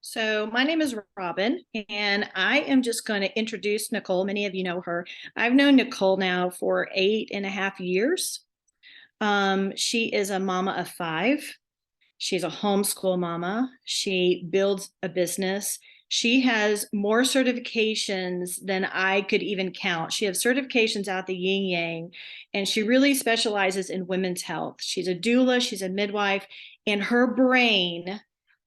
So, my name is Robin, and I am just going to introduce Nicole. Many of you know her. I've known Nicole now for 8.5 years. She is a mama of five. She's a homeschool mama. She builds a business. She has more certifications than I could even count. She has certifications out the yin yang, and she really specializes in women's health. She's a doula, she's a midwife, and her brain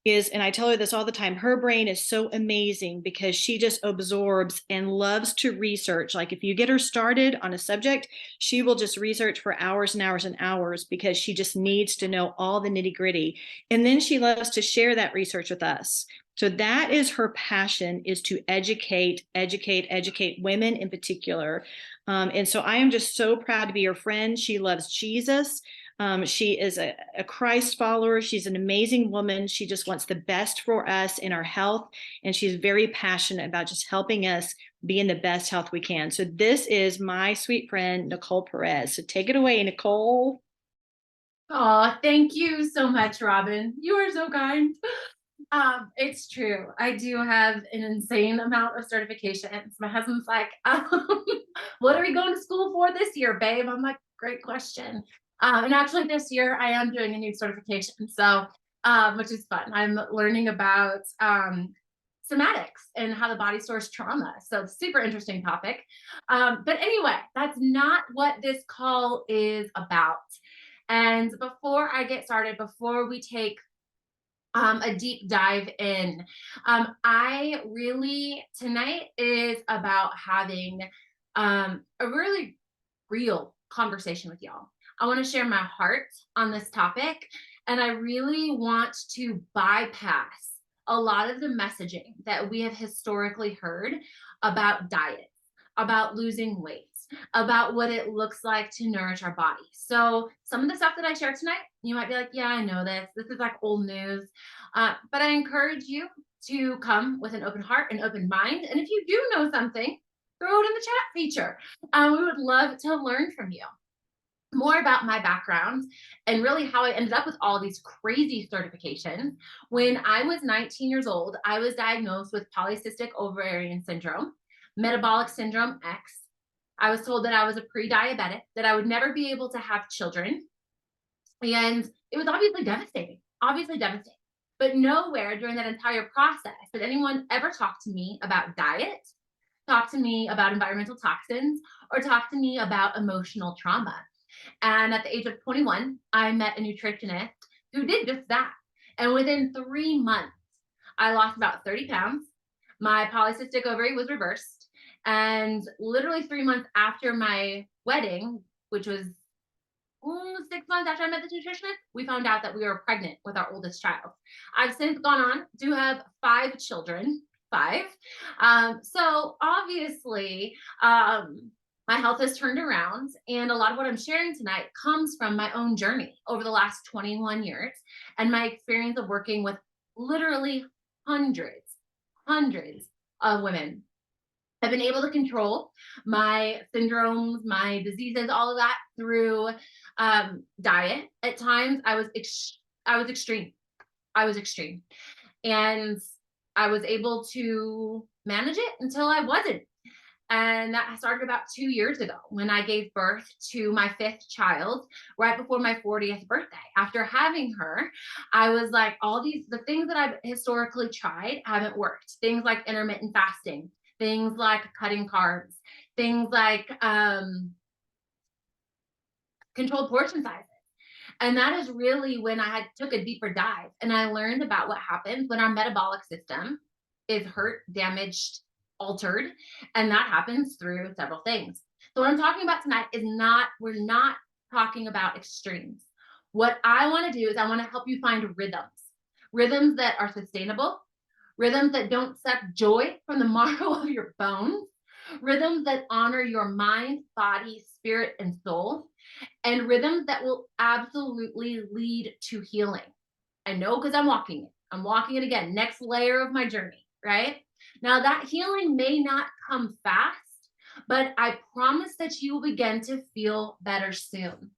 is, and I tell her this all the time, her brain is so amazing because she just absorbs and loves to research. Like if you get her started on a subject, she will just research for hours and hours and hours because she just needs to know all the nitty gritty. And then she loves to share that research with us. So that is her passion, is to educate women in particular. And so I am just so proud to be her friend. She loves Jesus. She is a Christ follower. She's an amazing woman. She just wants the best for us in our health. And she's very passionate about just helping us be in the best health we can. So this is my sweet friend, Nicole Perez. So take it away, Nicole. Oh, thank you so much, Robin. You are so kind. It's true. I do have an insane amount of certifications. My husband's like, what are we going to school for this year, babe? I'm like, great question. And actually this year I am doing a new certification. So, which is fun. I'm learning about somatics and how the body stores trauma. So super interesting topic. But anyway, that's not what this call is about. And before I get started, before we take a deep dive in, I really, tonight is about having a really real conversation with y'all. I want to share my heart on this topic, and I really want to bypass a lot of the messaging that we have historically heard about diets, about losing weight, about what it looks like to nourish our body. So some of the stuff that I share tonight, you might be like, yeah, I know this. This is like old news. But I encourage you to come with an open heart and open mind. And if you do know something, throw it in the chat feature. We would love to learn from you more about my background and really how I ended up with all these crazy certifications. When I was 19 years old, I was diagnosed with polycystic ovarian syndrome, metabolic syndrome X. I was told that I was a pre-diabetic, that I would never be able to have children. And it was obviously devastating, obviously devastating. But nowhere during that entire process did anyone ever talk to me about diet, talk to me about environmental toxins, or talk to me about emotional trauma. And at the age of 21, I met a nutritionist who did just that. And within 3 months, I lost about 30 pounds. My polycystic ovary was reversed. And literally 3 months after my wedding, which was 6 months after I met the nutritionist, we found out that we were pregnant with our oldest child. I've since gone on to have 5 children, five. So obviously, my health has turned around, and a lot of what I'm sharing tonight comes from my own journey over the last 21 years and my experience of working with literally hundreds of women. I've been able to control my syndromes, my diseases, all of that through diet. At times, I was extreme. I was extreme, and I was able to manage it until I wasn't. And that started about 2 years ago when I gave birth to my fifth child, right before my 40th birthday. After having her, I was like, the things that I've historically tried haven't worked. Things like intermittent fasting, things like cutting carbs, things like controlled portion sizes. And that is really when I took a deeper dive and I learned about what happens when our metabolic system is hurt, damaged, altered. And that happens through several things. So what I'm talking about tonight is we're not talking about extremes. What I want to do is I want to help you find rhythms that are sustainable, rhythms that don't suck joy from the marrow of your bones, rhythms that honor your mind, body, spirit, and soul, and rhythms that will absolutely lead to healing. I know because I'm walking it. I'm walking it again. Next layer of my journey, right? Now, that healing may not come fast, but I promise that you will begin to feel better soon.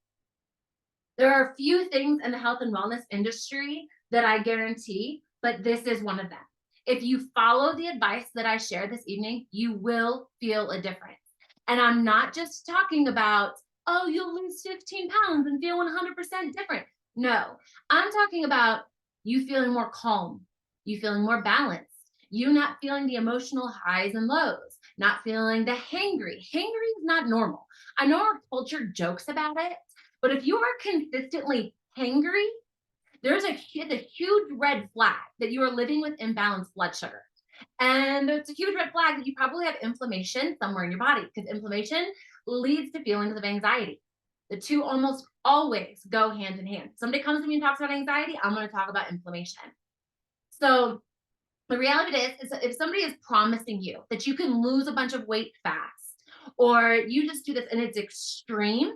There are a few things in the health and wellness industry that I guarantee, but this is one of them. If you follow the advice that I share this evening, you will feel a difference. And I'm not just talking about, oh, you'll lose 15 pounds and feel 100% different. No, I'm talking about you feeling more calm, you feeling more balanced, you not feeling the emotional highs and lows, not feeling the hangry. Hangry is not normal. I know our culture jokes about it, but if you are consistently hangry, there's a huge red flag that you are living with imbalanced blood sugar. And it's a huge red flag that you probably have inflammation somewhere in your body, because inflammation leads to feelings of anxiety. The two almost always go hand in hand. Somebody comes to me and talks about anxiety, I'm going to talk about inflammation. So the reality is that if somebody is promising you that you can lose a bunch of weight fast, or you just do this and it's extreme,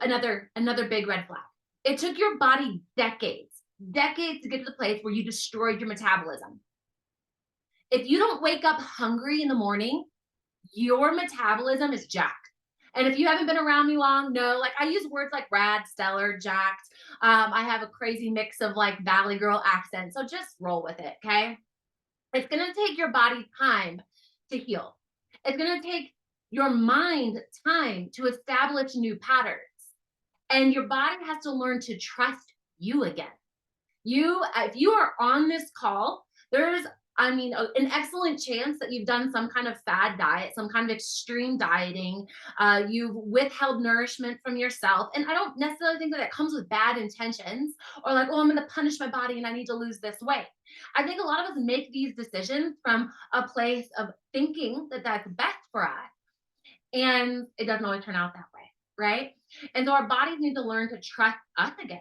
another big red flag. It took your body decades to get to the place where you destroyed your metabolism. If you don't wake up hungry in the morning, your metabolism is jacked. And if you haven't been around me long, no, like I use words like rad, stellar, jacked. I have a crazy mix of like Valley Girl accent. So just roll with it, okay? It's going to take your body time to heal. It's going to take your mind time to establish new patterns. And your body has to learn to trust you again. If you are on this call, there's, an excellent chance that you've done some kind of fad diet, some kind of extreme dieting. You've withheld nourishment from yourself. And I don't necessarily think that it comes with bad intentions, or like, oh, I'm going to punish my body and I need to lose this weight. I think a lot of us make these decisions from a place of thinking that that's best for us. And it doesn't always turn out that way, right? And so our bodies need to learn to trust us again.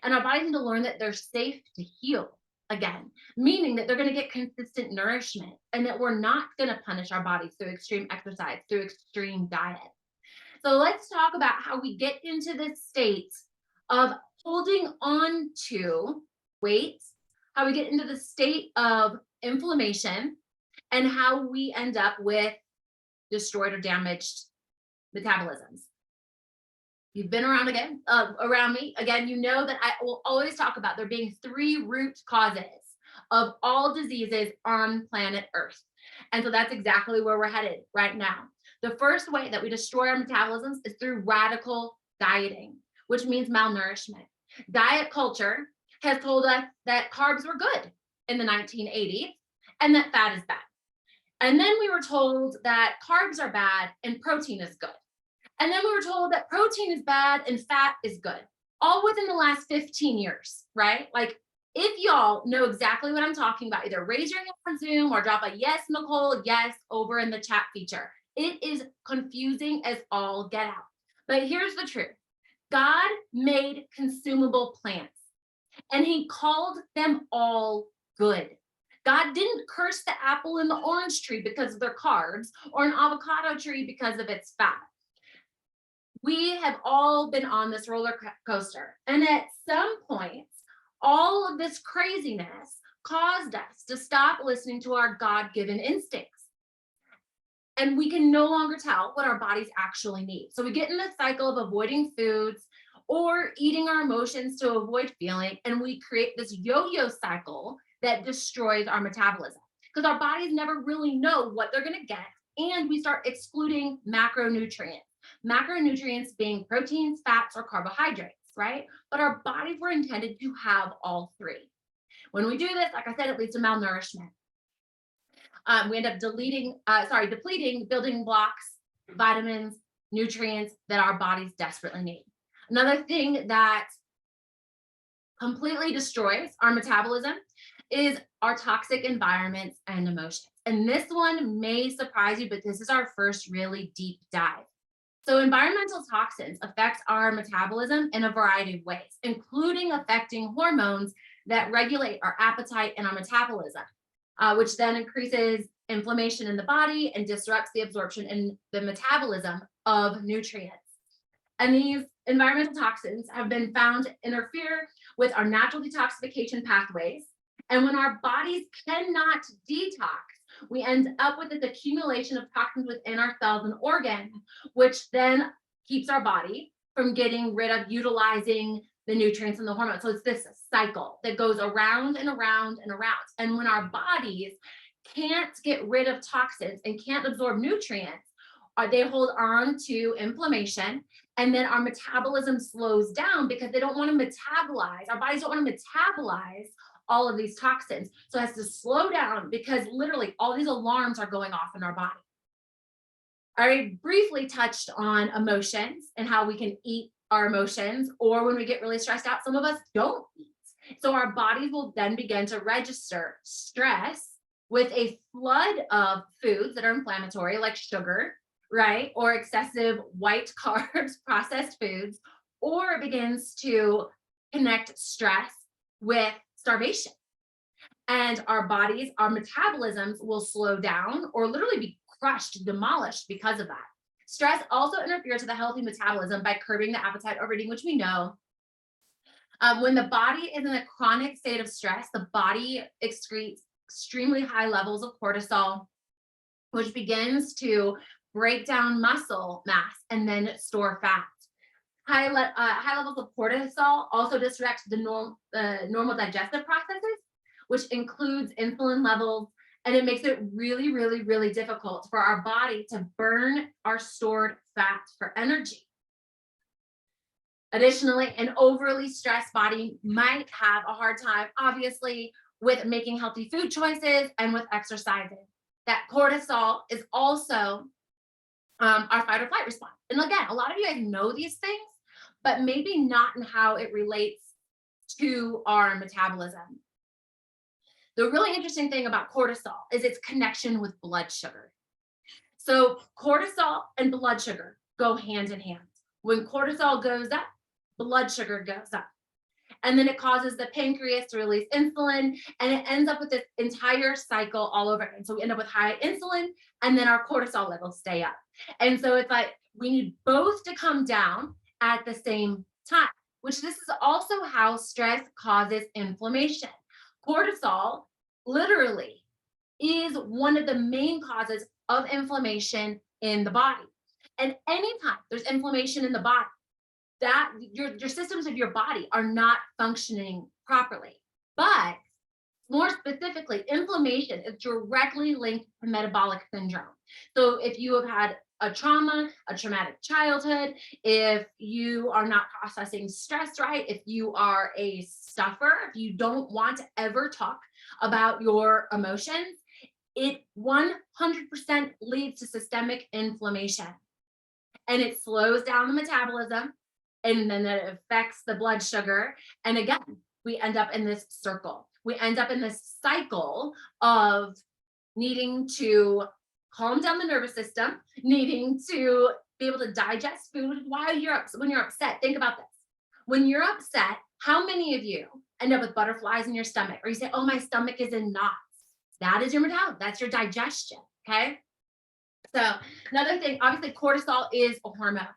And our bodies need to learn that they're safe to heal again, meaning that they're going to get consistent nourishment, and that we're not going to punish our bodies through extreme exercise, through extreme diet. So let's talk about how we get into this state of holding on to weight, how we get into the state of inflammation, and how we end up with destroyed or damaged metabolisms. You've been around me again, you know that I will always talk about there being 3 root causes of all diseases on planet Earth. And so that's exactly where we're headed right now. The first way that we destroy our metabolisms is through radical dieting, which means malnourishment. Diet culture has told us that carbs were good in the 1980s and that fat is bad. And then we were told that carbs are bad and protein is good. And then we were told that protein is bad and fat is good, all within the last 15 years, right? Like, if y'all know exactly what I'm talking about, either raise your hand on Zoom or drop a yes, Nicole, yes, over in the chat feature. It is confusing as all get out. But here's the truth. God made consumable plants, and he called them all good. God didn't curse the apple and the orange tree because of their carbs, or an avocado tree because of its fat. We have all been on this roller coaster. And at some point, all of this craziness caused us to stop listening to our God-given instincts. And we can no longer tell what our bodies actually need. So we get in this cycle of avoiding foods or eating our emotions to avoid feeling. And we create this yo-yo cycle that destroys our metabolism, because our bodies never really know what they're going to get. And we start excluding macronutrients. Macronutrients being proteins, fats, or carbohydrates, right? But our bodies were intended to have all 3. When we do this, like I said, it leads to malnourishment. We end up depleting building blocks, vitamins, nutrients that our bodies desperately need. Another thing that completely destroys our metabolism is our toxic environments and emotions. And this one may surprise you, but this is our first really deep dive. So environmental toxins affect our metabolism in a variety of ways, including affecting hormones that regulate our appetite and our metabolism, which then increases inflammation in the body and disrupts the absorption and the metabolism of nutrients. And these environmental toxins have been found to interfere with our natural detoxification pathways. And when our bodies cannot detox, we end up with this accumulation of toxins within our cells and organs, which then keeps our body from getting rid of utilizing the nutrients and the hormones. So it's this cycle that goes around and around and around. And when our bodies can't get rid of toxins and can't absorb nutrients, they hold on to inflammation, and then our metabolism slows down because they don't want to metabolize. Our bodies don't want to metabolize all of these toxins. So it has to slow down because literally all these alarms are going off in our body. I briefly touched on emotions and how we can eat our emotions, or when we get really stressed out, some of us don't eat. So our bodies will then begin to register stress with a flood of foods that are inflammatory, like sugar, right? Or excessive white carbs, processed foods, or it begins to connect stress with starvation. And our bodies, our metabolisms will slow down or literally be crushed, demolished because of that. Stress also interferes with the healthy metabolism by curbing the appetite overeating, which we know. When the body is in a chronic state of stress, the body excretes extremely high levels of cortisol, which begins to break down muscle mass and then store fat. High levels of cortisol also disrupt the normal digestive processes, which includes insulin levels, and it makes it really, really, really difficult for our body to burn our stored fat for energy. Additionally, an overly stressed body might have a hard time, obviously, with making healthy food choices and with exercising. That cortisol is also our fight or flight response. And again, a lot of you guys know these things, but maybe not in how it relates to our metabolism. The really interesting thing about cortisol is its connection with blood sugar. So cortisol and blood sugar go hand in hand. When cortisol goes up, blood sugar goes up. And then it causes the pancreas to release insulin, and it ends up with this entire cycle all over again. So we end up with high insulin, and then our cortisol levels stay up. And so it's like we need both to come down at the same time, which this is also how stress causes inflammation. Cortisol literally is one of the main causes of inflammation in the body. And anytime there's inflammation in the body, that your systems of your body are not functioning properly. But more specifically, inflammation is directly linked to metabolic syndrome. So if you have had a trauma, a traumatic childhood, if you are not processing stress right, if you are a stuffer, if you don't want to ever talk about your emotions, it 100% leads to systemic inflammation. And it slows down the metabolism, and then it affects the blood sugar. And again, we end up in this circle. We end up in this cycle of needing to calm down the nervous system, needing to be able to digest food while when you're upset. Think about this. When you're upset, how many of you end up with butterflies in your stomach? Or you say, oh, my stomach is in knots. That is your metabolism. That's your digestion, okay? So another thing, obviously cortisol is a hormone.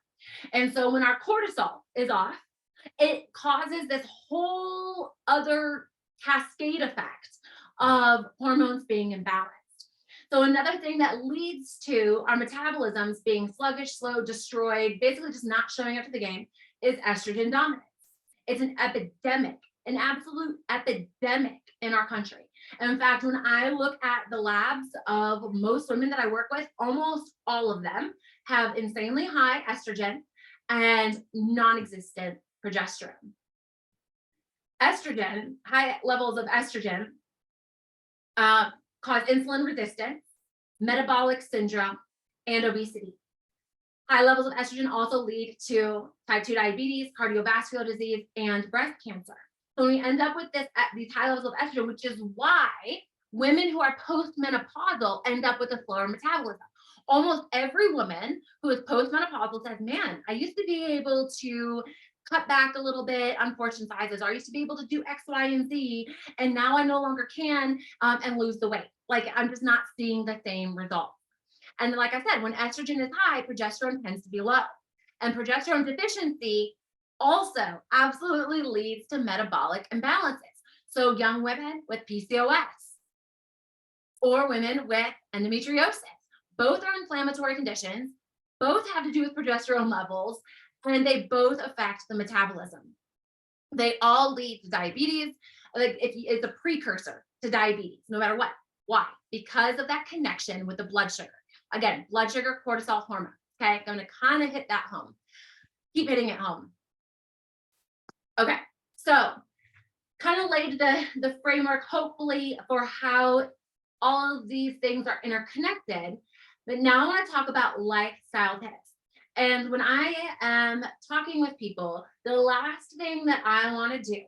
And so when our cortisol is off, it causes this whole other cascade effect of hormones being imbalanced. So another thing that leads to our metabolisms being sluggish, slow, destroyed, basically just not showing up to the game is estrogen dominance. It's an epidemic, an absolute epidemic in our country. And in fact, when I look at the labs of most women that I work with, almost all of them have insanely high estrogen and non-existent progesterone. Estrogen, high levels of estrogen cause insulin resistance, metabolic syndrome, and obesity. High levels of estrogen also lead to type 2 diabetes, cardiovascular disease, and breast cancer. So we end up with these high levels of estrogen, which is why women who are postmenopausal end up with a slower metabolism. Almost every woman who is postmenopausal says, man, I used to be able to cut back a little bit on portion sizes, or I used to be able to do X, Y, and Z, and now I no longer can and lose the weight. Like I'm just not seeing the same results. And like I said, when estrogen is high, progesterone tends to be low. And progesterone deficiency also absolutely leads to metabolic imbalances. So young women with PCOS or women with endometriosis, both are inflammatory conditions, both have to do with progesterone levels, and they both affect the metabolism. They all lead to diabetes. Like it's a precursor to diabetes, no matter what. Why? Because of that connection with the blood sugar. Again, blood sugar, cortisol, hormone. Okay, I'm going to kind of hit that home. Keep hitting it home. Okay, so kind of laid the framework, hopefully, for how all of these things are interconnected. But now I want to talk about lifestyle tips. And when I am talking with people, the last thing that I want to do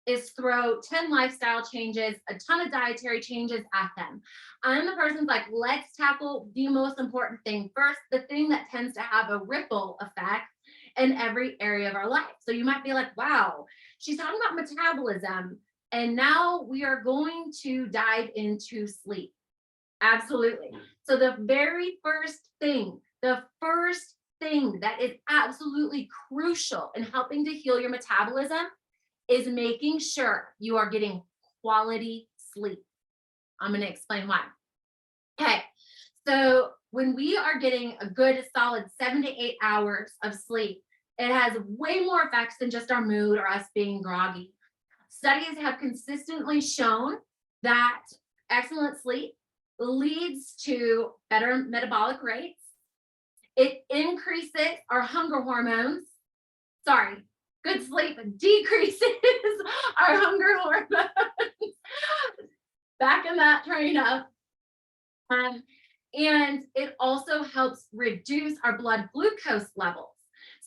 is throw 10 lifestyle changes, a ton of dietary changes at them. I'm the person like, let's tackle the most important thing first, the thing that tends to have a ripple effect in every area of our life. So you might be like, wow, she's talking about metabolism. And now we are going to dive into sleep. Absolutely. So the very first thing, that is absolutely crucial in helping to heal your metabolism is making sure you are getting quality sleep. I'm going to explain why. Okay. So when we are getting a good solid 7 to 8 hours of sleep, it has way more effects than just our mood or us being groggy. Studies have consistently shown that excellent sleep leads to better metabolic rates. It increases our hunger hormones. Sorry, good sleep decreases our hunger hormones. Backing that train up. And it also helps reduce our blood glucose levels.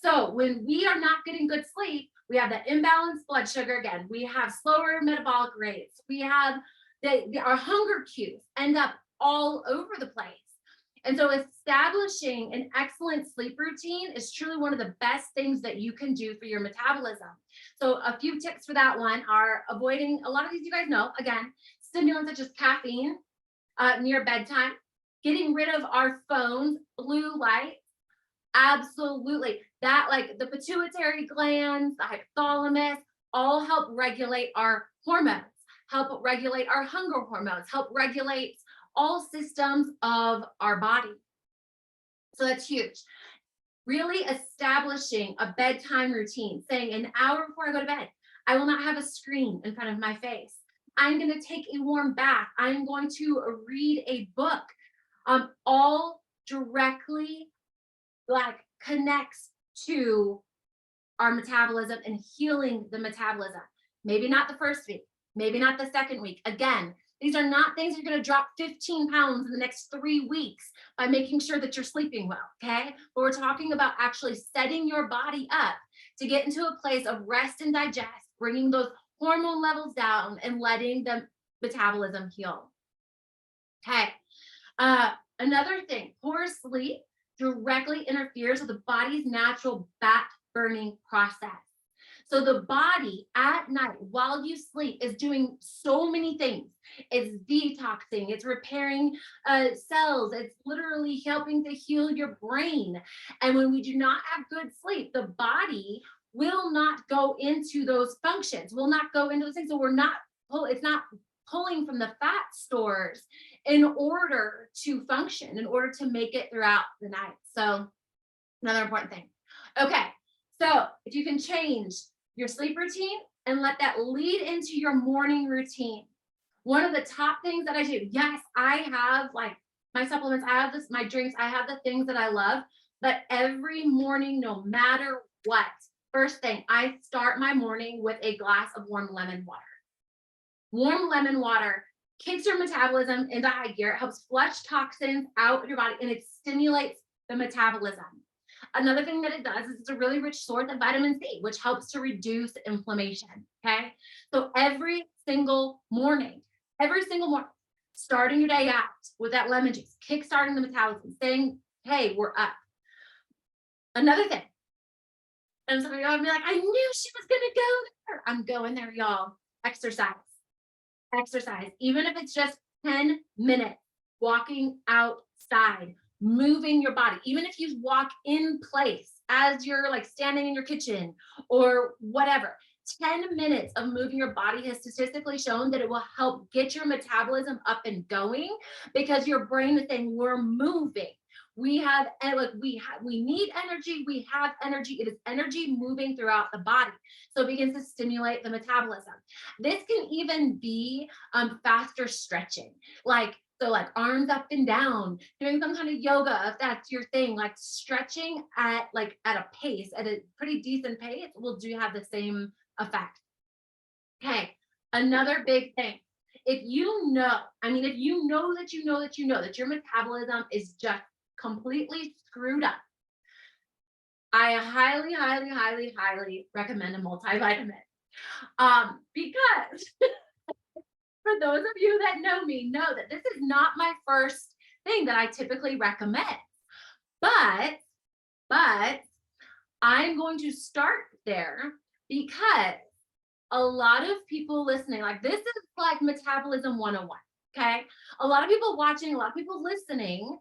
So when we are not getting good sleep, we have that imbalanced blood sugar again. We have slower metabolic rates. We have our hunger cues end up all over the place. And so establishing an excellent sleep routine is truly one of the best things that you can do for your metabolism. So a few tips for that one are avoiding, a lot of these you guys know, again, stimulants such as caffeine near bedtime, getting rid of our phones, blue light. Absolutely. That, like the pituitary glands, the hypothalamus, all help regulate our hormones, help regulate our hunger hormones, help regulate all systems of our body. So that's huge. Really establishing a bedtime routine, saying an hour before I go to bed, I will not have a screen in front of my face. I'm going to take a warm bath. I'm going to read a book. All directly like connects to our metabolism and healing the metabolism. Maybe not the first week, maybe not the second week. Again, these are not things you're going to drop 15 pounds in the next 3 weeks by making sure that you're sleeping well, okay? But we're talking about actually setting your body up to get into a place of rest and digest, bringing those hormone levels down and letting the metabolism heal. Okay. Another thing, poor sleep directly interferes with the body's natural fat burning process. So the body at night while you sleep is doing so many things. It's detoxing, it's repairing cells, it's literally helping to heal your brain. And when we do not have good sleep, the body will not go into those functions, will not go into those things. So it's not pulling from the fat stores in order to function, in order to make it throughout the night. So another important thing. Okay, so if you can change your sleep routine and let that lead into your morning routine. One of the top things that I do, yes, I have like my supplements, I have my drinks, I have the things that I love, but every morning, no matter what, first thing, I start my morning with a glass of warm lemon water. Warm lemon water kicks your metabolism into high gear. It helps flush toxins out of your body and it stimulates the metabolism. Another thing that it does is it's a really rich source of vitamin C, which helps to reduce inflammation. Okay. So every single morning, starting your day out with that lemon juice, kickstarting the metabolism, saying, hey, we're up. Another thing. And some of y'all would be like, I knew she was going to go there. I'm going there, y'all. Exercise. Even if it's just 10 minutes, walking outside, moving your body, even if you walk in place as you're like standing in your kitchen or whatever, 10 minutes of moving your body has statistically shown that it will help get your metabolism up and going because your brain is saying we're moving. We have, and like we need energy. We have energy. It is energy moving throughout the body, so it begins to stimulate the metabolism. This can even be faster stretching, like so, like arms up and down, doing some kind of yoga if that's your thing. Like stretching at a pace, at a pretty decent pace, will do have the same effect. Okay, another big thing. If you know, I mean, if you know that you know that you know that your metabolism is just completely screwed up, I highly, highly, highly, highly recommend a multivitamin. Because for those of you that know me, know that this is not my first thing that I typically recommend. But I'm going to start there because a lot of people listening, like this is like metabolism 101. Okay. A lot of people watching, a lot of people listening,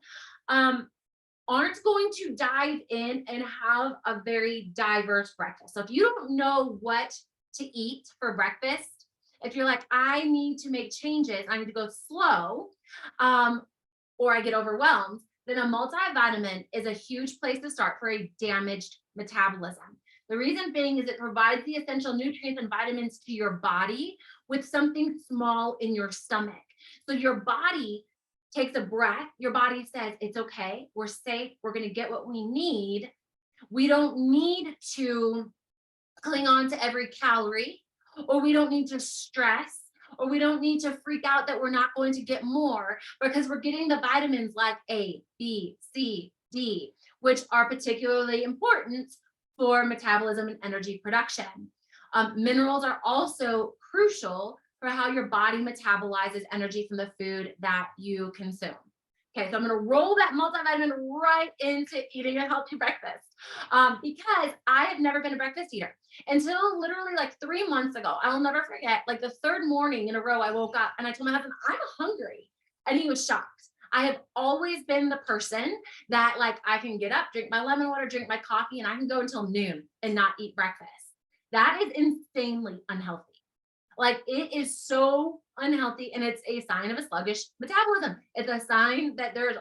aren't going to dive in and have a very diverse breakfast. So if you don't know what to eat for breakfast, if you're like, I need to make changes, I need to go slow, or I get overwhelmed, then a multivitamin is a huge place to start for a damaged metabolism. The reason being is it provides the essential nutrients and vitamins to your body with something small in your stomach. So your body takes a breath. Your body says, it's okay. We're safe. We're going to get what we need. We don't need to cling on to every calorie, or we don't need to stress, or we don't need to freak out that we're not going to get more, because we're getting the vitamins like A, B, C, D, which are particularly important for metabolism and energy production. Minerals are also crucial for how your body metabolizes energy from the food that you consume. Okay, so I'm going to roll that multivitamin right into eating a healthy breakfast, because I have never been a breakfast eater until literally like 3 months ago. I'll never forget, like the third morning in a row, I woke up and I told my husband, I'm hungry. And he was shocked. I have always been the person that like I can get up, drink my lemon water, drink my coffee, and I can go until noon and not eat breakfast. That is insanely unhealthy. Like it is so unhealthy, and it's a sign of a sluggish metabolism. It's a sign that there's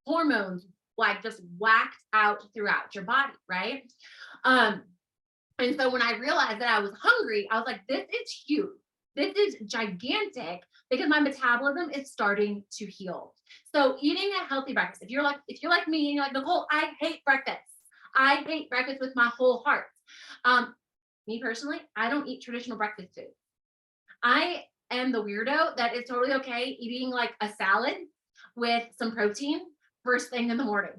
hormones like just whacked out throughout your body, right? And so when I realized that I was hungry, I was like, this is huge. This is gigantic because my metabolism is starting to heal. So eating a healthy breakfast, if you're like me and you're like, Nicole, I hate breakfast. I hate breakfast with my whole heart. Me personally, I don't eat traditional breakfast food. I am the weirdo that is totally okay eating like a salad with some protein first thing in the morning.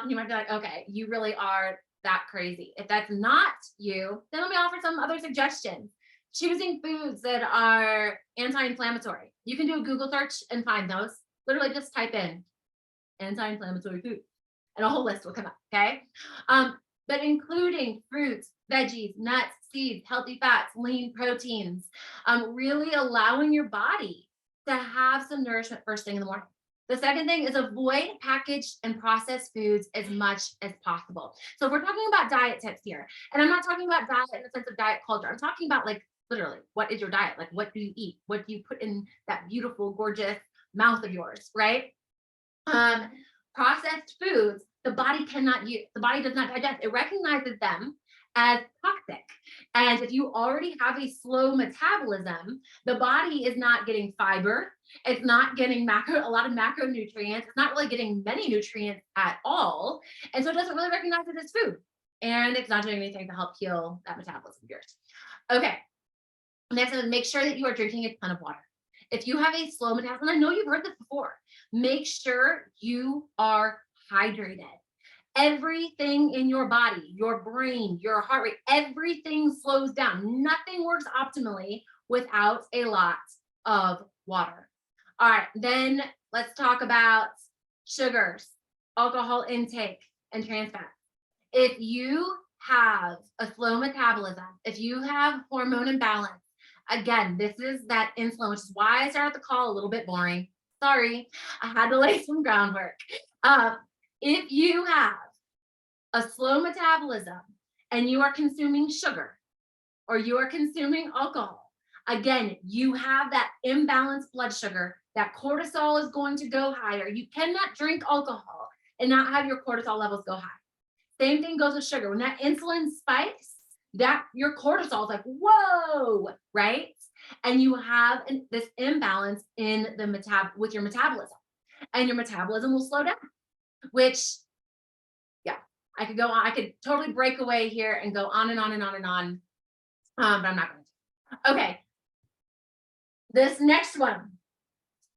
You might be like, okay, you really are that crazy. If that's not you, then let me offer some other suggestions. Choosing foods that are anti-inflammatory. You can do a Google search and find those. Literally just type in anti-inflammatory food and a whole list will come up, okay? But including fruits, veggies, nuts, seeds, healthy fats, lean proteins, really allowing your body to have some nourishment first thing in the morning. The second thing is avoid packaged and processed foods as much as possible. So if we're talking about diet tips here, and I'm not talking about diet in the sense of diet culture, I'm talking about like literally, what is your diet? Like, what do you eat? What do you put in that beautiful, gorgeous mouth of yours, right? Processed foods, the body cannot use, the body does not digest. It recognizes them as toxic. And if you already have a slow metabolism, the body is not getting fiber. It's not getting a lot of macronutrients. It's not really getting many nutrients at all. And so it doesn't really recognize it as food. And it's not doing anything to help heal that metabolism of yours. Okay. Next is make sure that you are drinking a ton of water. If you have a slow metabolism, I know you've heard this before, make sure you are hydrated. Everything in your body, your brain, your heart rate, everything slows down. Nothing works optimally without a lot of water. All right, then let's talk about sugars, alcohol intake, and trans fats. If you have a slow metabolism, if you have hormone imbalance, again, this is that insulin, which is why I started the call a little bit boring. Sorry, I had to lay some groundwork. If you have a slow metabolism and you are consuming sugar or you are consuming alcohol, again, you have that imbalanced blood sugar. That cortisol is going to go higher. You cannot drink alcohol and not have your cortisol levels go high. Same thing goes with sugar. When that insulin spikes, that your cortisol is like, whoa, right? And you have this imbalance in the with your metabolism, and your metabolism will slow down, which, yeah, I could go on. I could totally break away here and go on and on and on and on. But I'm not going to. Okay. This next one.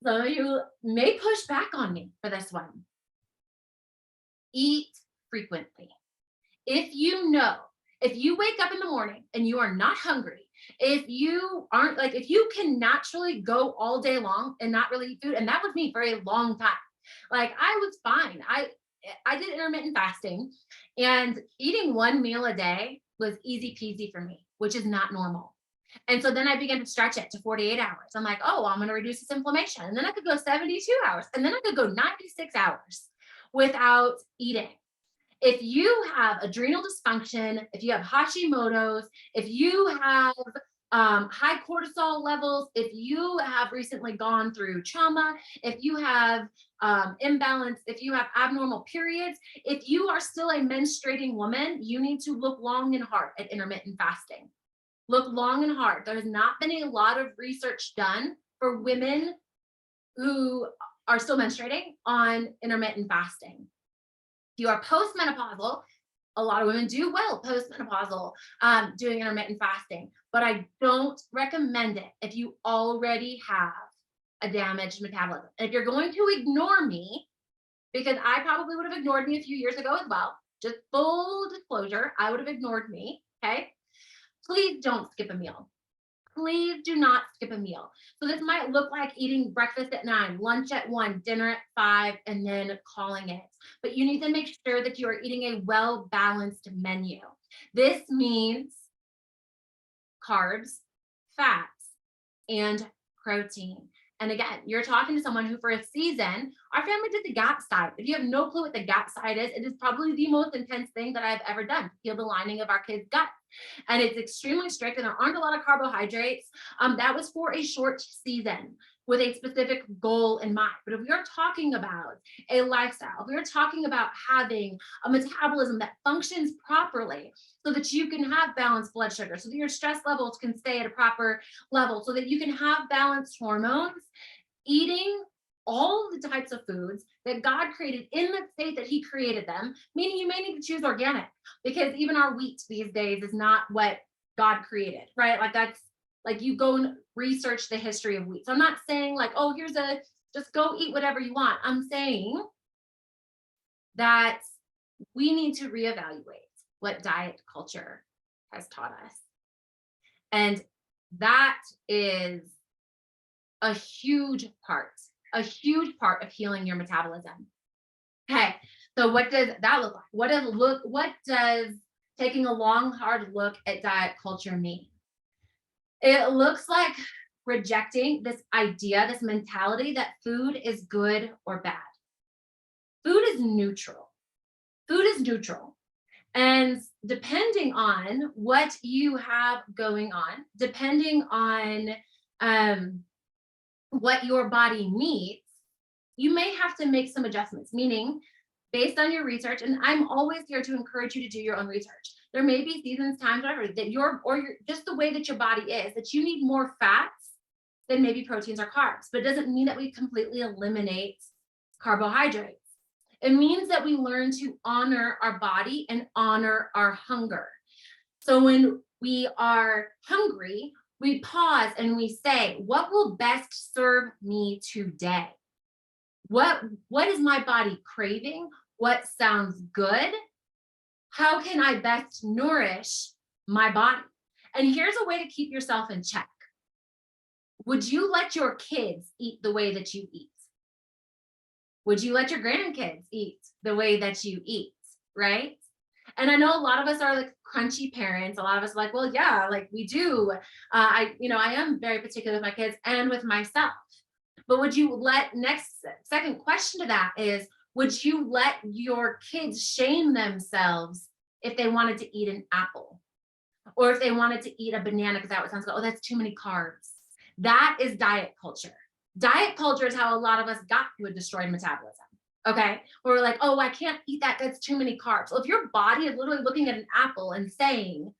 So you may push back on me for this one. Eat frequently. If you wake up in the morning and you are not hungry, if you can naturally go all day long and not really eat food, and that was me for a long time. Like, I was fine. I did intermittent fasting, and eating one meal a day was easy peasy for me, which is not normal. And so then I began to stretch it to 48 hours. I'm like, oh, well, I'm going to reduce this inflammation. And then I could go 72 hours, and then I could go 96 hours without eating. If you have adrenal dysfunction, if you have Hashimoto's, if you have high cortisol levels, if you have recently gone through trauma, if you have imbalance, if you have abnormal periods, if you are still a menstruating woman, you need to look long and hard at intermittent fasting. Look long and hard. There has not been a lot of research done for women who are still menstruating on intermittent fasting. If you are postmenopausal, a lot of women do well postmenopausal doing intermittent fasting, but I don't recommend it if you already have a damaged metabolism. And if you're going to ignore me, because I probably would have ignored me a few years ago as well, just full disclosure, I would have ignored me, okay? Please don't skip a meal. Please do not skip a meal. So this might look like eating breakfast at 9, lunch at 1, dinner at 5, and then calling it. But you need to make sure that you are eating a well-balanced menu. This means carbs, fats, and protein. And again, you're talking to someone who, for a season, our family did the GAP side. If you have no clue what the GAP side is, it is probably the most intense thing that I've ever done, peel the lining of our kids' gut. And it's extremely strict, and there aren't a lot of carbohydrates. That was for a short season with a specific goal in mind. But if we are talking about a lifestyle, if we are talking about having a metabolism that functions properly so that you can have balanced blood sugar, so that your stress levels can stay at a proper level, so that you can have balanced hormones, eating all the types of foods that God created in the state that he created them, meaning you may need to choose organic, because even our wheat these days is not what God created, right? Like, that's like, you go and research the history of wheat. So I'm not saying like, oh, just go eat whatever you want. I'm saying that we need to reevaluate what diet culture has taught us. And that is a huge part of healing your metabolism. Okay, so what does that look like? What does taking a long, hard look at diet culture mean? It looks like rejecting this idea, this mentality that food is good or bad. Food is neutral. Food is neutral. And depending on what you have going on, depending on what your body needs, you may have to make some adjustments, meaning based on your research. And I'm always here to encourage you to do your own research. There may be seasons, times, whatever, that you're just the way that your body is, that you need more fats than maybe proteins or carbs. But it doesn't mean that we completely eliminate carbohydrates. It means that we learn to honor our body and honor our hunger. So when we are hungry, we pause and we say, what will best serve me today? What is my body craving? What sounds good? How can I best nourish my body? And here's a way to keep yourself in check. Would you let your kids eat the way that you eat? Would you let your grandkids eat the way that you eat, right? And I know a lot of us are like crunchy parents. A lot of us are like, well, yeah, like we do. I am very particular with my kids and with myself. But would you second question to that is, would you let your kids shame themselves if they wanted to eat an apple? Or if they wanted to eat a banana, because that sounds good, oh, that's too many carbs. That is diet culture. Diet culture is how a lot of us got to a destroyed metabolism. Okay. Or we're like, oh, I can't eat that. That's too many carbs. So if your body is literally looking at an apple and saying,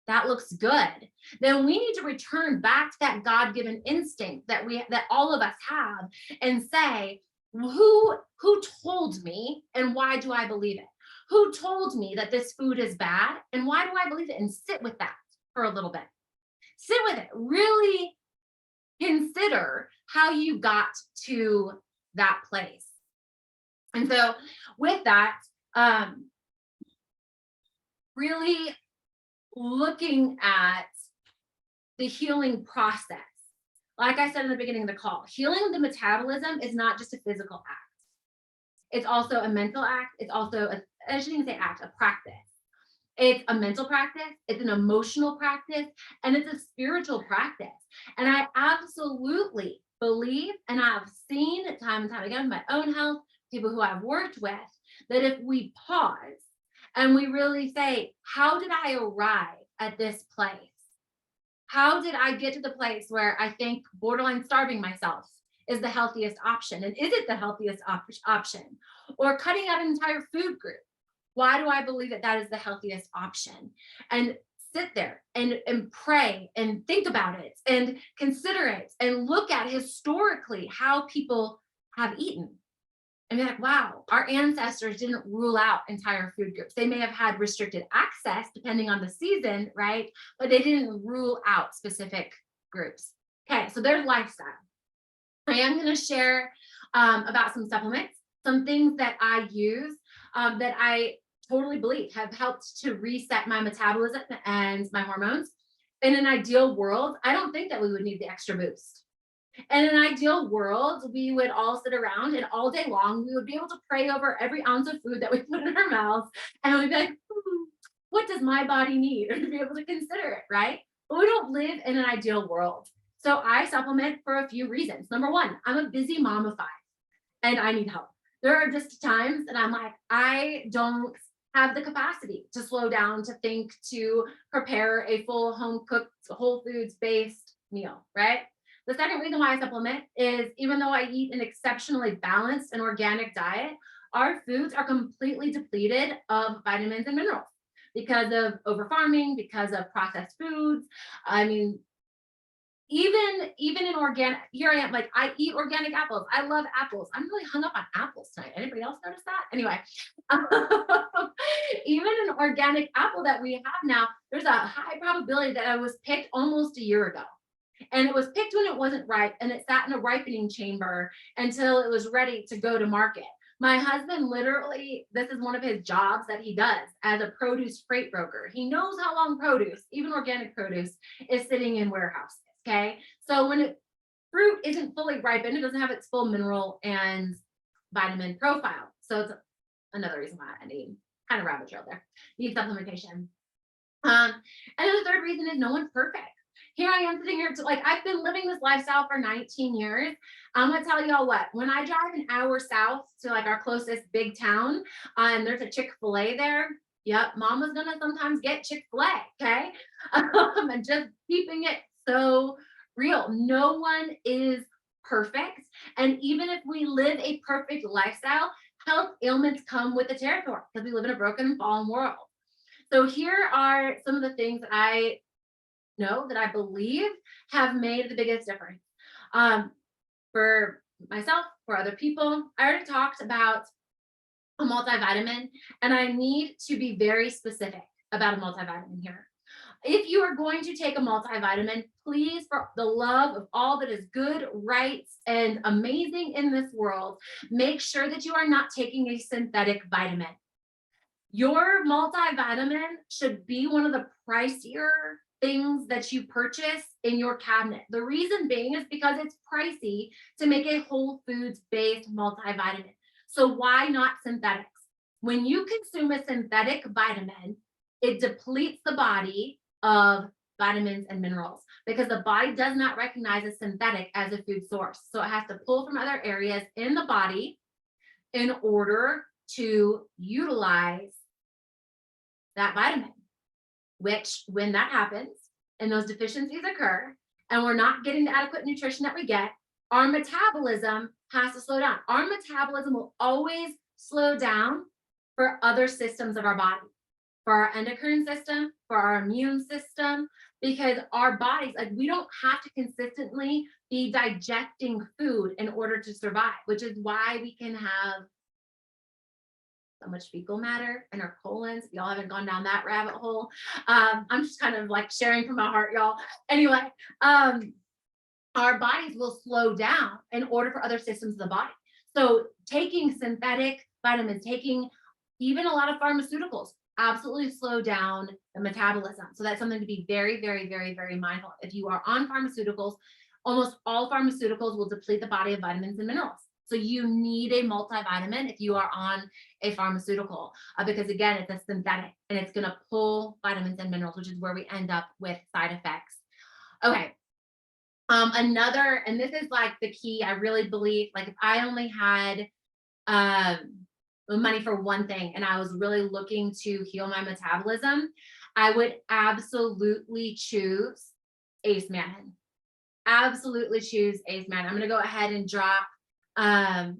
that looks good, then we need to return back to that God-given instinct that all of us have and say, who told me and why do I believe it? Who told me that this food is bad and why do I believe it? And sit with that for a little bit. Sit with it. Really consider how you got to that place. And so with that, really looking at the healing process. Like I said in the beginning of the call, healing the metabolism is not just a physical act. It's also a mental act. It's also I shouldn't even say act, a practice. It's a mental practice, it's an emotional practice, and it's a spiritual practice. And I absolutely believe, and I've seen time and time again in my own health, people who I've worked with, that if we pause and we really say, how did I arrive at this place? How did I get to the place where I think borderline starving myself is the healthiest option? And is it the healthiest option? Or cutting out an entire food group? Why do I believe that that is the healthiest option? And sit there and pray and think about it and consider it and look at historically how people have eaten. And be like, wow, our ancestors didn't rule out entire food groups. They may have had restricted access depending on the season, right? But they didn't rule out specific groups. Okay, so there's lifestyle. I am going to share about some supplements, some things that I use that I totally believe have helped to reset my metabolism and my hormones. In an ideal world, I don't think that we would need the extra boost. In an ideal world, we would all sit around and all day long, we would be able to pray over every ounce of food that we put in our mouths. And we'd be like, what does my body need? Or to be able to consider it, right? But we don't live in an ideal world. So I supplement for a few reasons. Number one, I'm a busy mom of 5 and I need help. There are just times that I'm like, I don't have the capacity to slow down, to think, to prepare a full home cooked, whole foods based meal, right? The second reason why I supplement is even though I eat an exceptionally balanced and organic diet, our foods are completely depleted of vitamins and minerals because of over farming, because of processed foods. I mean, even in organic, here I am, like I eat organic apples. I love apples. I'm really hung up on apples tonight. Anybody else notice that? Anyway, even an organic apple that we have now, there's a high probability that I was picked almost a year ago. And it was picked when it wasn't ripe, and it sat in a ripening chamber until it was ready to go to market. My husband literally, this is one of his jobs that he does as a produce freight broker. He knows how long produce, even organic produce, is sitting in warehouses. Okay. So when fruit isn't fully ripened, it doesn't have its full mineral and vitamin profile. So it's another reason why I need kind of rabbit trail there. Need supplementation. And then the third reason is no one's perfect. Here I am sitting here like I've been living this lifestyle for 19 years. I'm gonna tell y'all what, when I drive an hour south to like our closest big town, and there's a Chick-fil-A there. Yep, mama's gonna sometimes get Chick-fil-A, okay? And just keeping it so real. No one is perfect. And even if we live a perfect lifestyle, health ailments come with the territory because we live in a broken and fallen world. So here are some of the things that I know that I believe have made the biggest difference for myself, for other people. I already talked about a multivitamin, and I need to be very specific about a multivitamin here. If you are going to take a multivitamin, please, for the love of all that is good, right, and amazing in this world, make sure that you are not taking a synthetic vitamin. Your multivitamin should be one of the pricier things that you purchase in your cabinet. The reason being is because it's pricey to make a whole foods based multivitamin. So why not synthetics? When you consume a synthetic vitamin, it depletes the body of vitamins and minerals because the body does not recognize a synthetic as a food source. So it has to pull from other areas in the body in order to utilize that vitamin, which when that happens and those deficiencies occur and we're not getting the adequate nutrition that we get, our metabolism has to slow down. Our metabolism will always slow down for other systems of our body, for our endocrine system, for our immune system, because our bodies, like, we don't have to consistently be digesting food in order to survive, which is why we can have so much fecal matter in our colons. Y'all haven't gone down that rabbit hole. I'm just kind of like sharing from my heart, y'all. Anyway, our bodies will slow down in order for other systems of the body. So taking synthetic vitamins, taking even a lot of pharmaceuticals, absolutely slow down the metabolism. So that's something to be very, very, very, very mindful of. If you are on pharmaceuticals, almost all pharmaceuticals will deplete the body of vitamins and minerals. So you need a multivitamin if you are on a pharmaceutical, because again, it's a synthetic and it's going to pull vitamins and minerals, which is where we end up with side effects. Okay. Another, and this is like the key, I really believe, like if I only had money for one thing and I was really looking to heal my metabolism, I would absolutely choose Ace Mannan. Absolutely choose Ace Mannan. I'm going to go ahead and drop some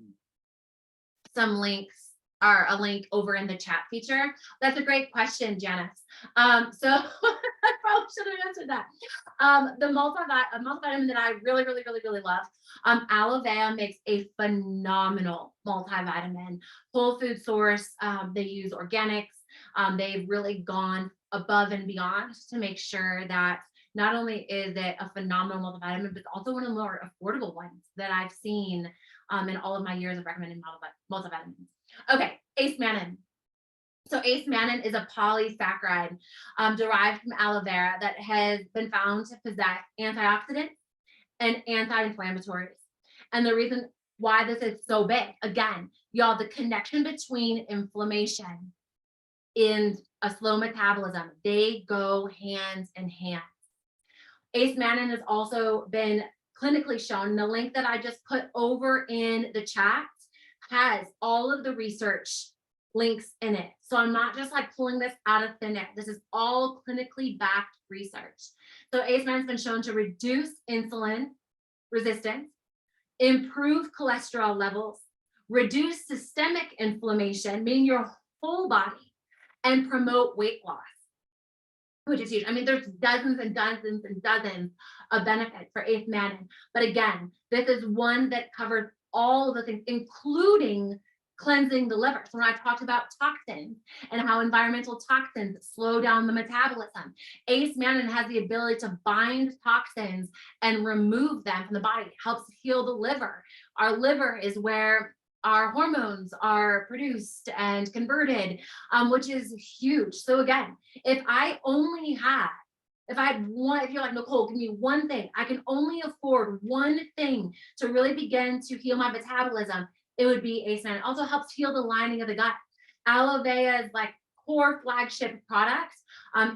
links, or a link over in the chat feature. That's a great question, Janice. So I probably should have answered that. The multivitamin that I really, really, really, really love, aloe vera makes a phenomenal multivitamin. Whole food source, they use organics. They've really gone above and beyond to make sure that not only is it a phenomenal multivitamin, but also one of the more affordable ones that I've seen in all of my years of recommending multivitamins. Okay, Ace Mannan. So Ace Mannan is a polysaccharide derived from aloe vera that has been found to possess antioxidants and anti-inflammatories. And the reason why this is so big, again, y'all, the connection between inflammation and a slow metabolism, they go hand in hand. Ace Mannan has also been clinically shown. The link that I just put over in the chat has all of the research links in it. So I'm not just like pulling this out of thin air. This is all clinically backed research. So Ace Mannan has been shown to reduce insulin resistance, improve cholesterol levels, reduce systemic inflammation, meaning your whole body, and promote weight loss, which is huge. I mean, there's dozens and dozens and dozens of benefits for Ace Mannan. But again, this is one that covers all of the things, including cleansing the liver. So when I talked about toxins and how environmental toxins slow down the metabolism, Ace Mannan has the ability to bind toxins and remove them from the body. It helps heal the liver. Our liver is where our hormones are produced and converted, which is huge. So again, if I had one, if you're like, Nicole, give me one thing, I can only afford one thing to really begin to heal my metabolism, it would be Ace Mannan. It also helps heal the lining of the gut. Aloe Vera's like core flagship product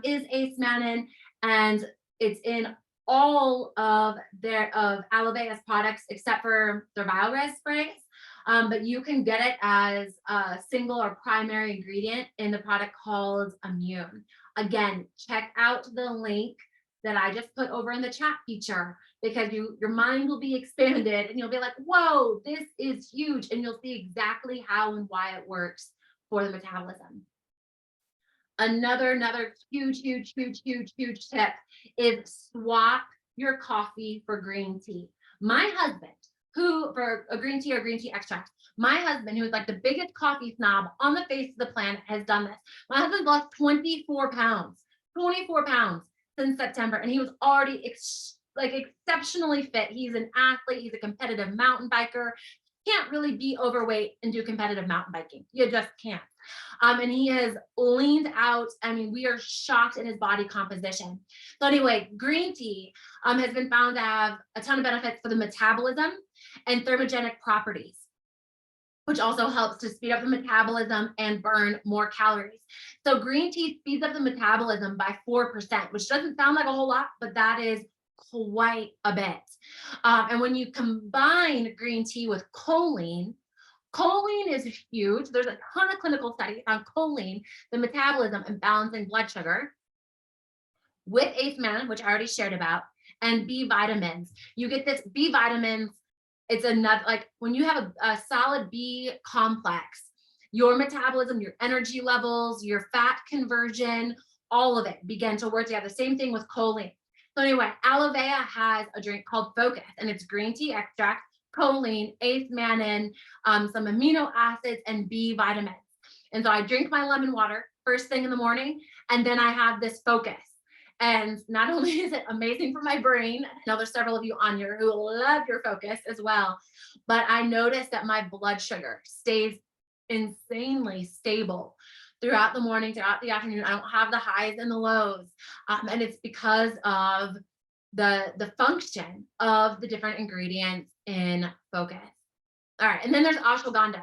is Ace Mannan, and it's in all of Aloe Vera's products except for their BioRes sprays. But you can get it as a single or primary ingredient in the product called Immune. Again, check out the link that I just put over in the chat feature, because your mind will be expanded and you'll be like, whoa, this is huge. And you'll see exactly how and why it works for the metabolism. Another huge tip is swap your coffee for green tea. My husband, for a green tea or green tea extract, my husband, who is like the biggest coffee snob on the face of the planet, has done this. My husband lost 24 pounds since September, and he was already exceptionally fit. He's an athlete. He's a competitive mountain biker. Can't really be overweight and do competitive mountain biking. You just can't. And he has leaned out. I mean, we are shocked in his body composition. So anyway, green tea has been found to have a ton of benefits for the metabolism and thermogenic properties, which also helps to speed up the metabolism and burn more calories. So green tea speeds up the metabolism by 4%, which doesn't sound like a whole lot, but that is quite a bit. And when you combine green tea with choline is huge. There's a ton of clinical studies on choline, the metabolism and balancing blood sugar, with Ace Mannan, which I already shared about, and B vitamins. You get this B vitamins It's another, like when you have a solid B complex, your metabolism, your energy levels, your fat conversion, all of it begin to work together. Same thing with choline. So anyway, aloe vera has a drink called Focus, and it's green tea extract, choline, eighth mannan, some amino acids, and B vitamins. And so I drink my lemon water first thing in the morning, and then I have this Focus. And not only is it amazing for my brain, I know there's several of you on here who love your Focus as well, but I noticed that my blood sugar stays insanely stable throughout the morning, throughout the afternoon. I don't have the highs and the lows. And it's because of the function of the different ingredients in Focus. All right, and then there's ashwagandha.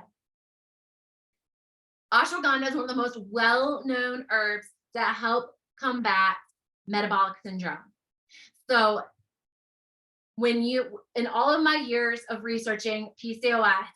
Ashwagandha is one of the most well-known herbs that help combat metabolic syndrome. So in all of my years of researching PCOS,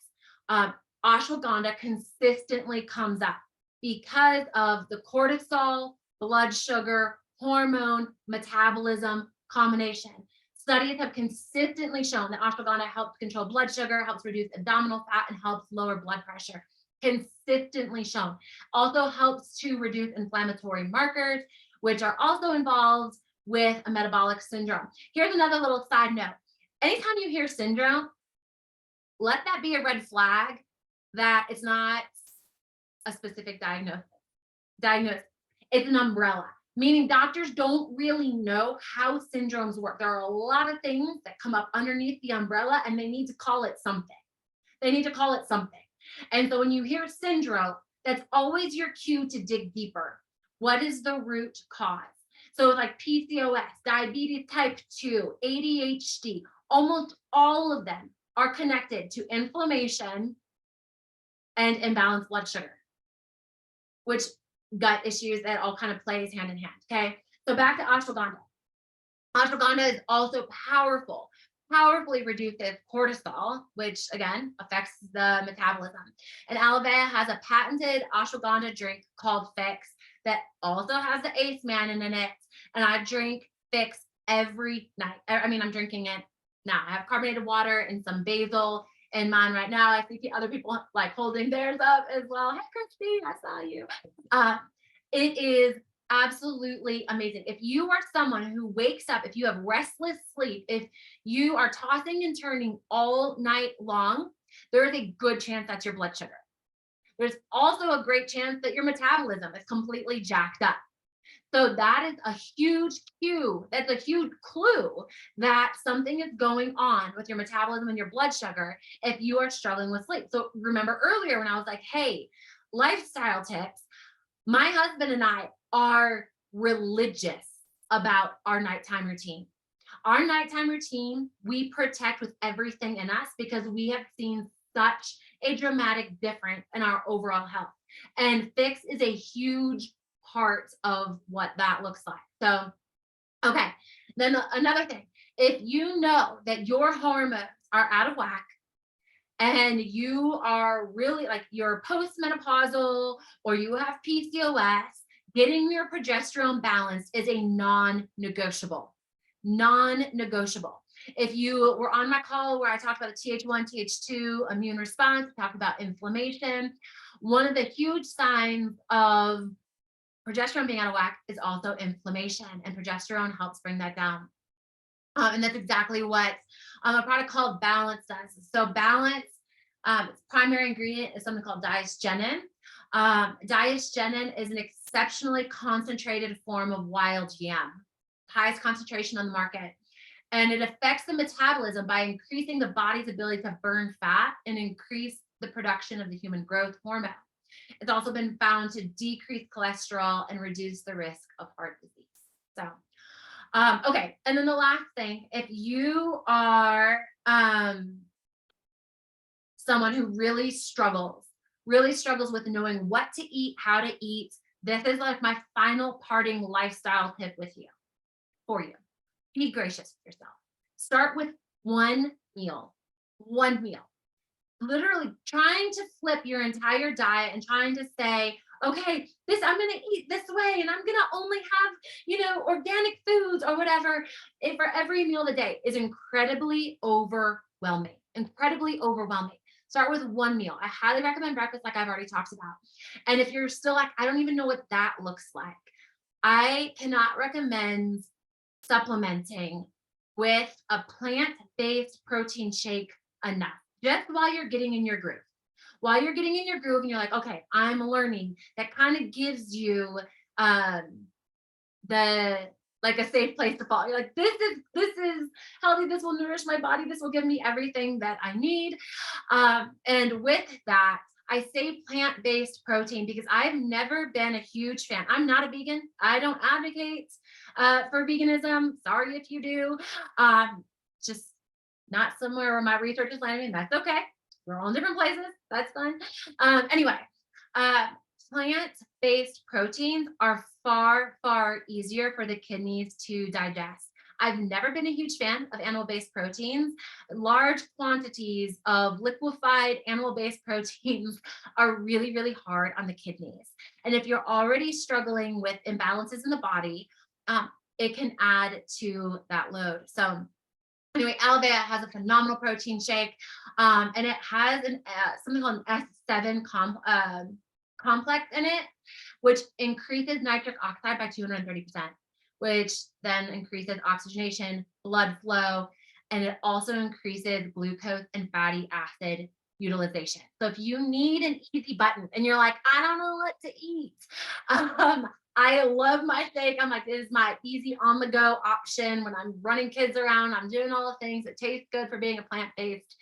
ashwagandha consistently comes up because of the cortisol, blood sugar, hormone, metabolism combination. Studies have consistently shown that ashwagandha helps control blood sugar, helps reduce abdominal fat, and helps lower blood pressure. Consistently shown. Also helps to reduce inflammatory markers, which are also involved with a metabolic syndrome. Here's another little side note. Anytime you hear syndrome, let that be a red flag that it's not a specific diagnosis. It's an umbrella, meaning doctors don't really know how syndromes work. There are a lot of things that come up underneath the umbrella, and they need to call it something. And so when you hear syndrome, that's always your cue to dig deeper. What is the root cause? So like PCOS, diabetes type 2, ADHD, almost all of them are connected to inflammation and imbalanced blood sugar, which gut issues, that all kind of plays hand in hand. Okay. So back to ashwagandha. Ashwagandha is also powerfully reduces cortisol, which again affects the metabolism. And aloe vera has a patented ashwagandha drink called Fix that also has the eighth mannan in it. And I drink Fix every night. I mean, I'm drinking it now. I have carbonated water and some basil in mine right now. I see other people like holding theirs up as well. Hey, Christy, I saw you. It is absolutely amazing. If you are someone who wakes up, if you have restless sleep, if you are tossing and turning all night long, there is a good chance that's your blood sugar. There's also a great chance that your metabolism is completely jacked up. So that is a huge cue. That's a huge clue that something is going on with your metabolism and your blood sugar if you are struggling with sleep. So remember earlier when I was like, hey, lifestyle tips, my husband and I are religious about our nighttime routine. Our nighttime routine, we protect with everything in us because we have seen such a dramatic difference in our overall health. And Fix is a huge part of what that looks like. So, okay. Then another thing, if you know that your hormones are out of whack and you are really like you're postmenopausal or you have PCOS, getting your progesterone balanced is a non-negotiable. Non-negotiable. If you were on my call where I talked about the Th1, Th2 immune response, talked about inflammation, one of the huge signs of progesterone being out of whack is also inflammation, and progesterone helps bring that down. And that's exactly what a product called Balance does. So Balance, its primary ingredient is something called diastenin. Diastenin is an exceptionally concentrated form of wild yam, highest concentration on the market. And it affects the metabolism by increasing the body's ability to burn fat and increase the production of the human growth hormone. It's also been found to decrease cholesterol and reduce the risk of heart disease. So, okay. And then the last thing, if you are someone who really struggles with knowing what to eat, how to eat, this is like my final parting lifestyle tip for you. Be gracious with yourself. Start with one meal. Literally trying to flip your entire diet and trying to say, okay, I'm going to eat this way and I'm going to only have, organic foods or whatever for every meal of the day is incredibly overwhelming. incredibly overwhelming. Start with one meal. I highly recommend breakfast, like I've already talked about. And if you're still like, I don't even know what that looks like, I cannot recommend supplementing with a plant-based protein shake enough, just while you're getting in your groove. While you're getting in your groove and you're like, okay, I'm learning, that kind of gives you um, the like a safe place to fall. You're like, this is healthy. This will nourish my body. This will give me everything that I need. And with that, I say plant-based protein because I've never been a huge fan. I'm not a vegan. I don't advocate for veganism. Sorry if you do. Just not somewhere where my research is landing. That's okay. We're all in different places. That's fine. Anyway, uh, plant-based proteins are far, far easier for the kidneys to digest. I've never been a huge fan of animal-based proteins. Large quantities of liquefied animal-based proteins are really, really hard on the kidneys. And if you're already struggling with imbalances in the body, it can add to that load. So anyway, Alvea has a phenomenal protein shake, and it has something called an S7 complex in it, which increases nitric oxide by 230%, which then increases oxygenation, blood flow, and it also increases glucose and fatty acid utilization. So if you need an easy button and you're like, I don't know what to eat, I love my shake. I'm like, this is my easy on the go option when I'm running kids around. I'm doing all the things that taste good for being a plant-based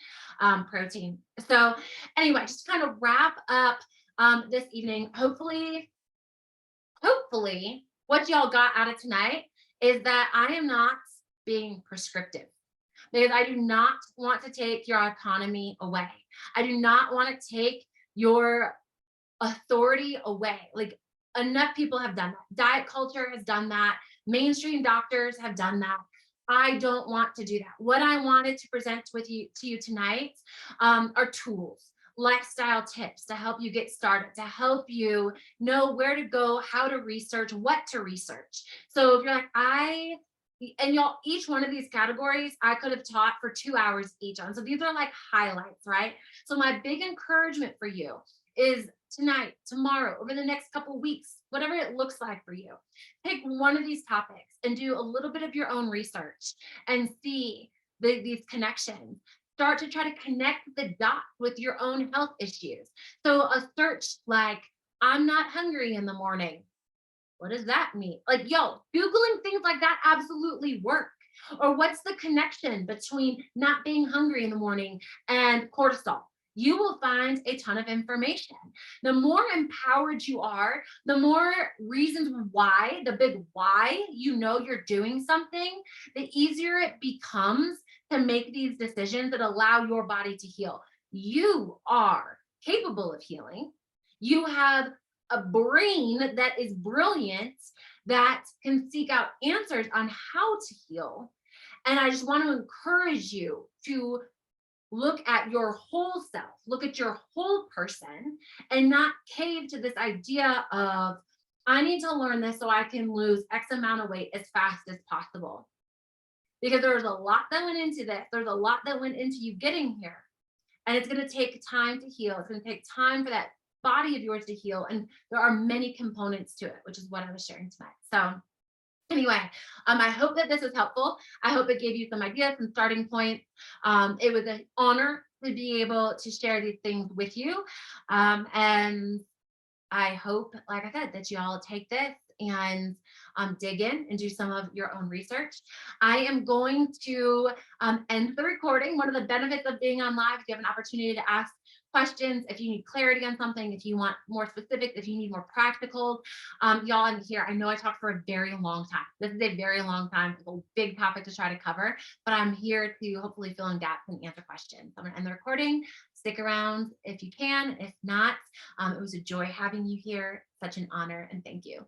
protein. So anyway, just kind of wrap up this evening. Hopefully what y'all got out of tonight is that I am not being prescriptive, because I do not want to take your autonomy away. I do not want to take your authority away. Like, enough people have done that. Diet culture has done that. Mainstream doctors have done that. I don't want to do that. What I wanted to present to you tonight are tools, lifestyle tips to help you get started, to help you know where to go, how to research, what to research. So if you're like, and y'all, each one of these categories I could have taught for 2 hours each on. So these are like highlights, right? So my big encouragement for you is tonight, tomorrow, over the next couple of weeks, whatever it looks like for you, pick one of these topics and do a little bit of your own research and see these connections. Start to try to connect the dots with your own health issues. So a search like, I'm not hungry in the morning. What does that mean? Like, yo, Googling things like that absolutely work. Or what's the connection between not being hungry in the morning and cortisol? You will find a ton of information. The more empowered you are, the more reasons why, the big why you know you're doing something, the easier it becomes to make these decisions that allow your body to heal. You are capable of healing. You have a brain that is brilliant, that can seek out answers on how to heal. And I just want to encourage you to look at your whole self, look at your whole person, and not cave to this idea of, I need to learn this so I can lose X amount of weight as fast as possible. Because there's a lot that went into this. There's a lot that went into you getting here. And it's going to take time to heal. It's going to take time for that body of yours to heal. And there are many components to it, which is what I was sharing tonight. So anyway, I hope that this was helpful. I hope it gave you some ideas, some starting points. It was an honor to be able to share these things with you. And I hope, like I said, that you all take this and dig in and do some of your own research. I am going to end the recording. One of the benefits of being on live, if you have an opportunity to ask questions, if you need clarity on something, if you want more specific, if you need more practical, y'all, I'm here. I know I talked for a very long time. This is a very long time. It's a big topic to try to cover, but I'm here to hopefully fill in gaps and answer questions. So I'm gonna end the recording. Stick around if you can. If not, it was a joy having you here. Such an honor, and thank you.